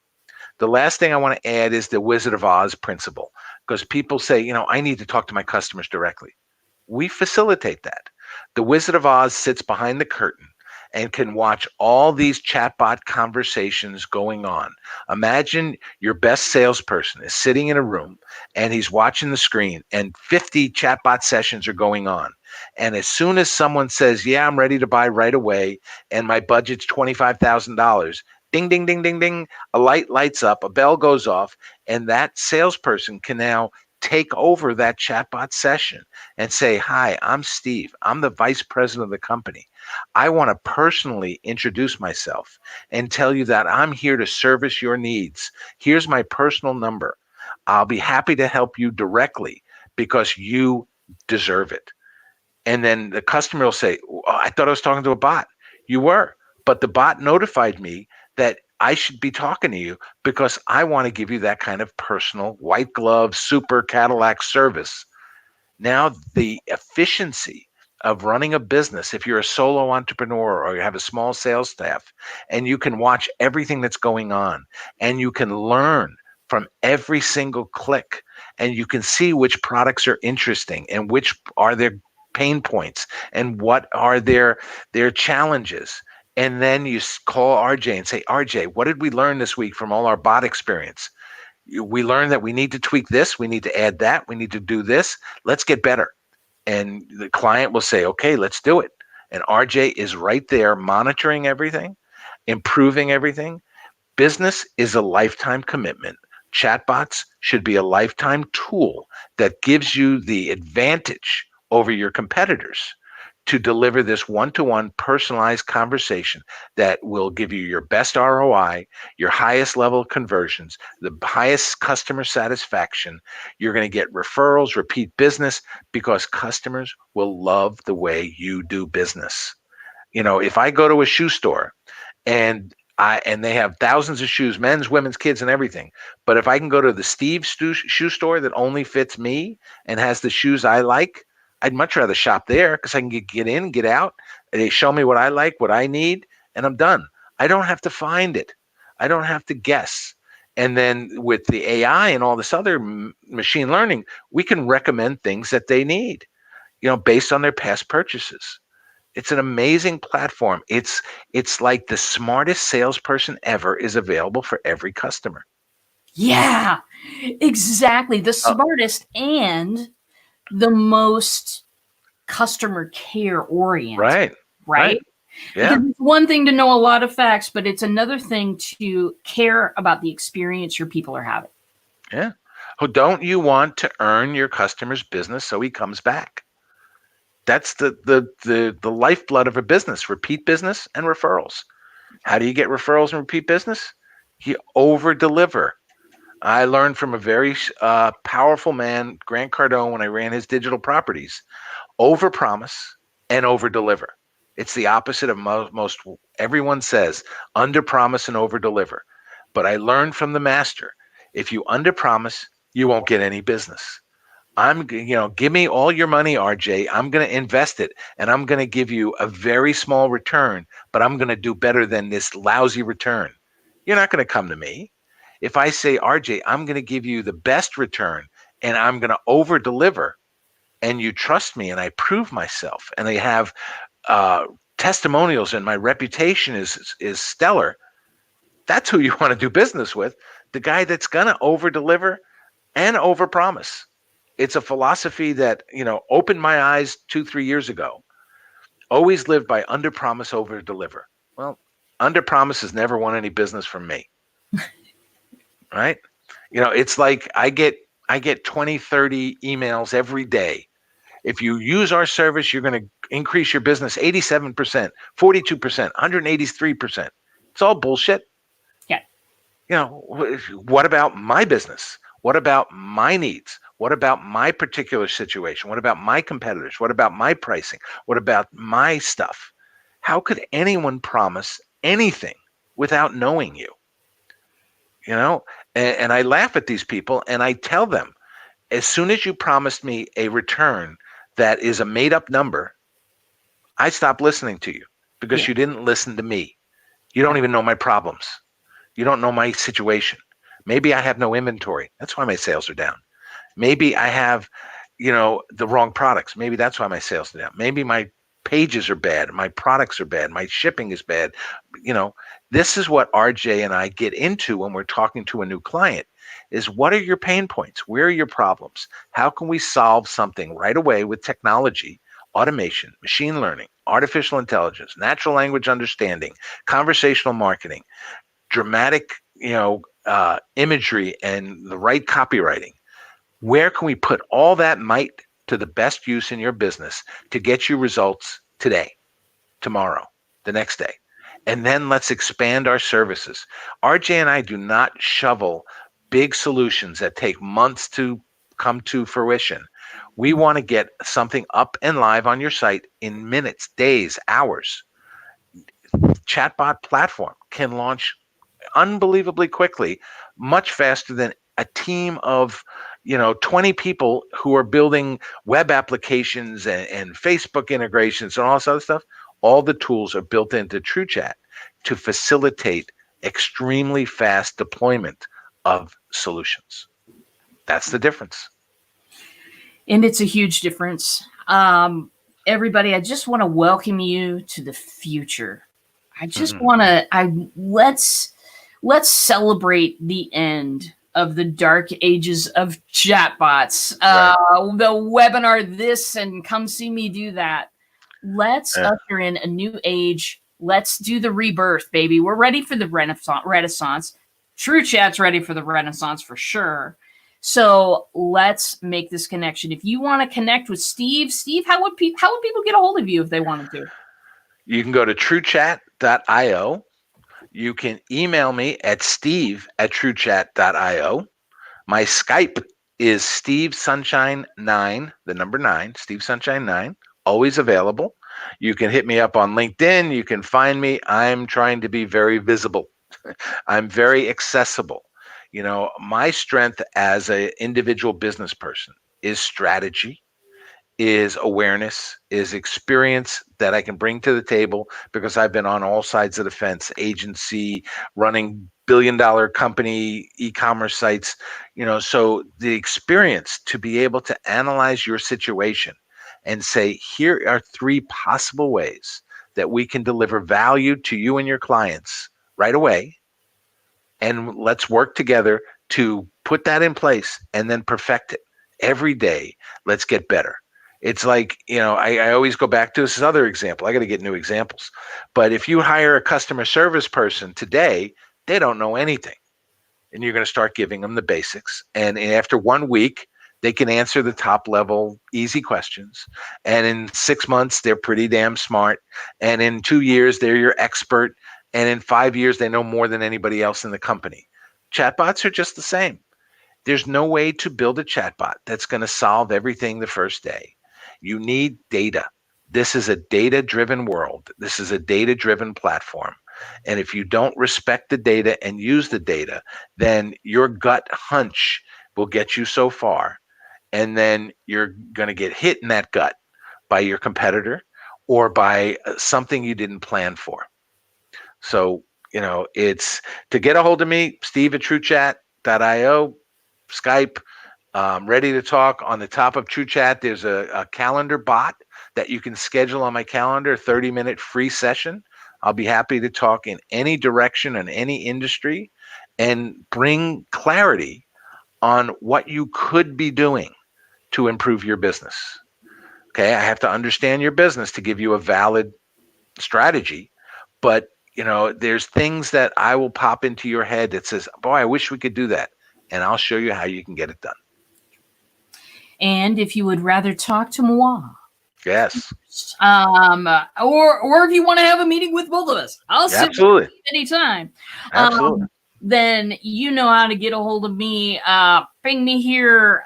The last thing I want to add is the Wizard of Oz principle, because people say, I need to talk to my customers directly. We facilitate that. The Wizard of Oz sits behind the curtain and can watch all these chatbot conversations going on. Imagine your best salesperson is sitting in a room and he's watching the screen and 50 chatbot sessions are going on. And as soon as someone says, yeah, I'm ready to buy right away and my budget's $25,000, ding, ding, ding, ding, ding, a light lights up, a bell goes off, and that salesperson can now take over that chatbot session and say, hi, I'm Steve. I'm the vice president of the company. I want to personally introduce myself and tell you that I'm here to service your needs. Here's my personal number. I'll be happy to help you directly because you deserve it. And then the customer will say, I thought I was talking to a bot. You were, but the bot notified me that I should be talking to you because I want to give you that kind of personal white glove, super Cadillac service. Now, the efficiency of running a business, if you're a solo entrepreneur or you have a small sales staff, and you can watch everything that's going on and you can learn from every single click, and you can see which products are interesting and which are their pain points and what are their challenges. And then you call RJ and say, RJ, what did we learn this week from all our bot experience? We learned that we need to tweak this, we need to add that, we need to do this. Let's get better. And the client will say, okay, let's do it. And RJ is right there monitoring everything, improving everything. Business is a lifetime commitment. Chatbots should be a lifetime tool that gives you the advantage over your competitors to deliver this one-to-one personalized conversation that will give you your best ROI, your highest level of conversions, the highest customer satisfaction. You're going to get referrals, repeat business, because customers will love the way you do business. If I go to a shoe store and they have thousands of shoes, men's, women's, kids, and everything. But if I can go to the Steve shoe store that only fits me and has the shoes I like, I'd much rather shop there because I can get in, get out. They show me what I like, what I need, and I'm done. I don't have to find it. I don't have to guess. And then with the AI and all this other machine learning, we can recommend things that they need, based on their past purchases. It's an amazing platform. It's like the smartest salesperson ever is available for every customer. Yeah, exactly. The Uh, smartest and the most customer care oriented, right, right, right? yeah, Because it's one thing to know a lot of facts, but it's another thing to care about the experience your people are having. yeah. Who don't you want to earn your customer's business so he comes back? That's the lifeblood of a business: repeat business and referrals. How do you get referrals and repeat business? You over deliver. I learned from a very powerful man, Grant Cardone, when I ran his digital properties. Overpromise and overdeliver. It's the opposite of most everyone says, underpromise and overdeliver. But I learned from the master, if you underpromise, you won't get any business. Give me all your money, RJ. I'm going to invest it and I'm going to give you a very small return, but I'm going to do better than this lousy return. You're not going to come to me. If I say, RJ, I'm going to give you the best return and I'm going to over deliver, and you trust me and I prove myself and I have testimonials and my reputation is stellar, That's who you want to do business with. The guy that's going to over deliver and over promise. It's a philosophy that, opened my eyes 2, 3 years ago. Always live by under promise, over deliver. Well, under promise has never won any business from me, right? It's like I get 20, 30 emails every day. If you use our service, you're going to increase your business 87%, 42%, 183%. It's all bullshit. Yeah. What about my business? What about my needs? What about my particular situation? What about my competitors? What about my pricing? What about my stuff? How could anyone promise anything without knowing you? You know, and I laugh at these people and I tell them, as soon as you promised me a return that is a made up number, I stopped listening to you because Yeah. you didn't listen to me. You don't even know my problems. You don't know my situation. Maybe I have no inventory. That's why my sales are down. Maybe I have, the wrong products. Maybe that's why my sales are down. Maybe my pages are bad. My products are bad. My shipping is bad. You know, this is what RJ and I get into when we're talking to a new client is what are your pain points? Where are your problems? How can we solve something right away with technology, automation, machine learning, artificial intelligence, natural language understanding, conversational marketing, dramatic, imagery and the right copywriting. Where can we put all that might to the best use in your business to get you results today, tomorrow, the next day? And then let's expand our services. RJ and I do not shovel big solutions that take months to come to fruition. We want to get something up and live on your site in minutes, days, hours. Chatbot platform can launch unbelievably quickly, much faster than a team of 20 people who are building web applications and Facebook integrations and all this other stuff. All the tools are built into TrueChat to facilitate extremely fast deployment of solutions. That's the difference. And it's a huge difference. Everybody, I just want to welcome you to the future. I just Mhm. want to I let's celebrate the end of the dark ages of chatbots. Right. The webinar this and come see me do that. Let's Uh, usher in a new age. Let's do the rebirth, baby. We're ready for the renaissance. True Chat's ready for the renaissance for sure. So let's make this connection. If you want to connect with Steve, how would people get a hold of you if they wanted to? you can go to truechat.io. You can email me at steve@truechat.io. My Skype is Steve Sunshine 9, the number 9, Steve Sunshine 9, always available. You can hit me up on LinkedIn. You can find me. I'm trying to be very visible. I'm very accessible. My strength as an individual business person is strategy, is awareness, is experience that I can bring to the table because I've been on all sides of the fence, agency, running billion-dollar company, e-commerce sites, so the experience to be able to analyze your situation and say, here are three possible ways that we can deliver value to you and your clients right away. And let's work together to put that in place and then perfect it every day. Let's get better. It's like, I always go back to this other example. I got to get new examples. But if you hire a customer service person today, they don't know anything. And you're going to start giving them the basics. And after 1 week, they can answer the top level, easy questions. And in 6 months, they're pretty damn smart. And in 2 years, they're your expert. And in 5 years, they know more than anybody else in the company. Chatbots are just the same. There's no way to build a chatbot that's going to solve everything the first day. You need data. This is a data driven world. This is a data driven platform. And if you don't respect the data and use the data, then your gut hunch will get you so far. And then you're going to get hit in that gut by your competitor or by something you didn't plan for. So, it's to get a hold of me, Steve at TrueChat.io, Skype. Ready to talk. On the top of TrueChat, there's a calendar bot that you can schedule on my calendar, 30-minute free session. I'll be happy to talk in any direction in any industry and bring clarity on what you could be doing to improve your business. Okay, I have to understand your business to give you a valid strategy, but there's things that I will pop into your head that says, boy, I wish we could do that. And I'll show you how you can get it done. And if you would rather talk to moi, Yes. or if you want to have a meeting with both of us, I'll sit with Absolutely. you anytime. Absolutely. Then you know how to get a hold of me. Ping me here.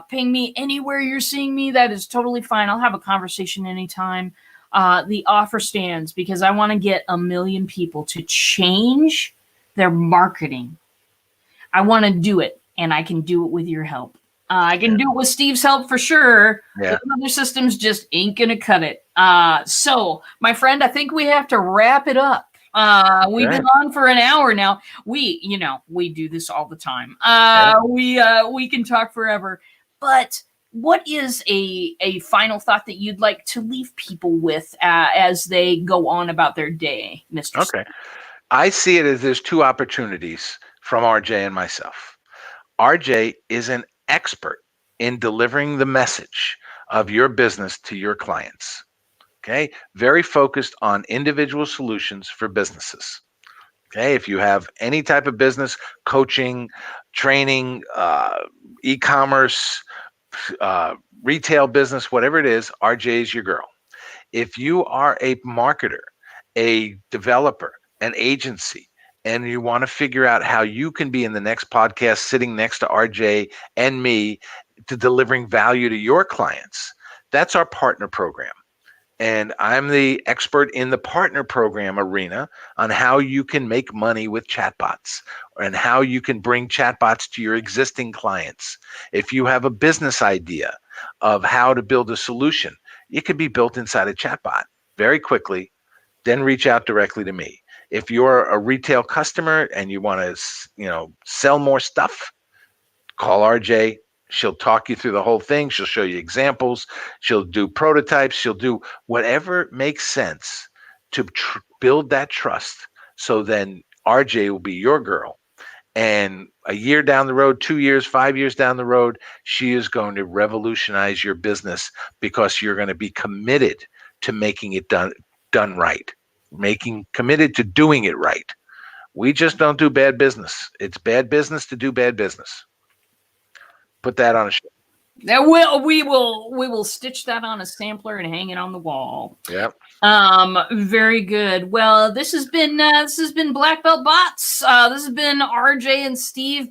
Ping me anywhere you're seeing me. That is totally fine. I'll have a conversation anytime. The offer stands because I want to get 1 million people to change their marketing. I want to do it, and I can do it with your help. I can do it with Steve's help for sure. Yeah. The other systems just ain't going to cut it. So, my friend, I think we have to wrap it up. We've been on for an hour now. We do this all the time. We can talk forever. But what is a final thought that you'd like to leave people with as they go on about their day, Mr. Okay. I see it as there's two opportunities from RJ and myself. RJ is an expert in delivering the message of your business to your clients. Okay. Very focused on individual solutions for businesses. Okay. If you have any type of business, coaching, training, e-commerce, retail business, whatever it is, RJ is your girl. If you are a marketer, a developer, an agency, and you want to figure out how you can be in the next podcast sitting next to RJ and me to delivering value to your clients, that's our partner program. And I'm the expert in the partner program arena on how you can make money with chatbots and how you can bring chatbots to your existing clients. If you have a business idea of how to build a solution, it could be built inside a chatbot very quickly, then reach out directly to me. If you're a retail customer and you want to, sell more stuff, call RJ. She'll talk you through the whole thing. She'll show you examples. She'll do prototypes. She'll do whatever makes sense to build that trust. So then RJ will be your girl. And a year down the road, 2 years, 5 years down the road, she is going to revolutionize your business because you're going to be committed to making it done right, committed to doing it right. We just don't do bad business. It's bad business to do bad business. Put that on a shirt. Now we will stitch that on a sampler and hang it on the wall. Yep. Very good. Well, this has been Black Belt Bots. This has been RJ and Steve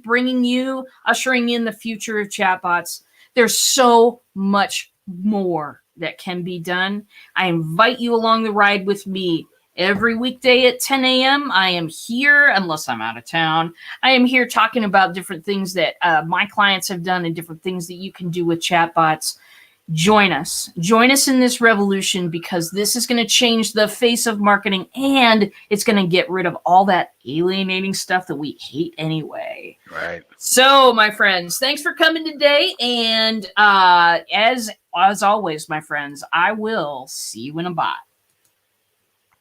ushering in the future of chatbots. There's so much more that can be done. I invite you along the ride with me. Every weekday at 10 a.m., I am here, unless I'm out of town. I am here talking about different things that my clients have done and different things that you can do with chatbots. Join us. Join us in this revolution because this is going to change the face of marketing and it's going to get rid of all that alienating stuff that we hate anyway. Right. So, my friends, thanks for coming today. And as always, my friends, I will see you in a bot.